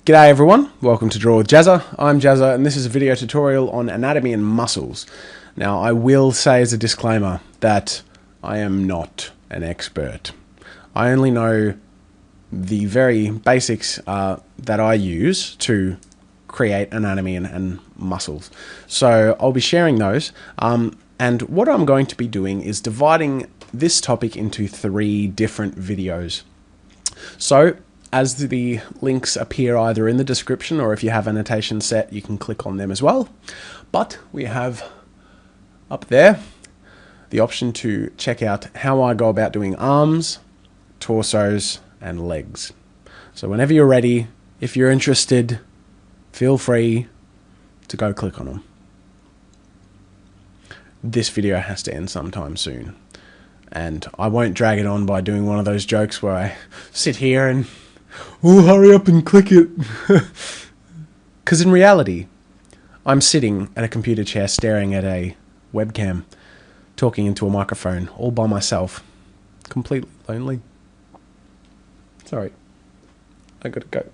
G'day everyone, welcome to Draw with Jazza. I'm Jazza and this is a video tutorial on anatomy and muscles. Now I will say as a disclaimer that I am not an expert. I only know the very basics that I use to create anatomy and muscles. So I'll be sharing those and what I'm going to be doing is dividing this topic into 3 different videos. So as the links appear either in the description or if you have annotations set, you can click on them as well. But we have up there the option to check out how I go about doing arms, torsos, and legs. So whenever you're ready, if you're interested, feel free to go click on them. This video has to end sometime soon. And I won't drag it on by doing one of those jokes where I sit here and hurry up and click it. Because in reality, I'm sitting at a computer chair staring at a webcam, talking into a microphone, all by myself, completely lonely. Sorry, I gotta go.